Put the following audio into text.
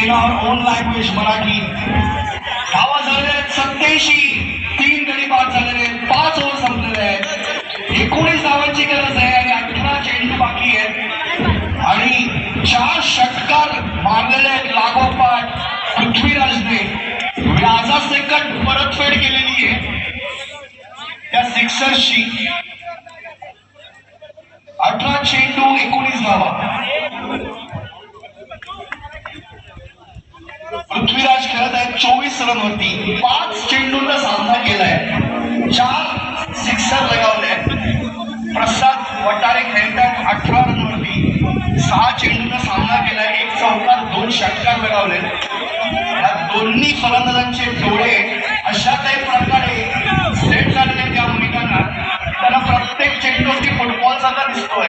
In our own language Marathi. धावा झालेल्या आहेत 87, 3 गडी बाद झालेले आहेत, 5 ओव्हर संपलेले आहेत, 19 धावांची गरज आहे आणि 18 चेंडू बाकी आहेत आणि 4 षटकार मारलेले आहेत लागोपाठ पृथ्वीराजने. व्याजा सेकंड परतफेड केलेली आहे त्या सिक्सरची. 18 चेंडू 19 धावा. पृथ्वीराज खेळत आहेत 24 रनवरती. 5 चेंडूंचा सामना केलाय, 4 सिक्सर लगावले. प्रसाद वटारे खेळतात 18 रनवरती, 6 चेंडूंचा सामना केलाय, 1 चौकार 2 षटकार लगावले. या दोन्ही फलंदाजांचे डोळे अशा काही प्रकारे सेट झालेले त्या मैदानात त्यांना प्रत्येक चेंडूवरती फुटबॉल सारखा दिसतोय.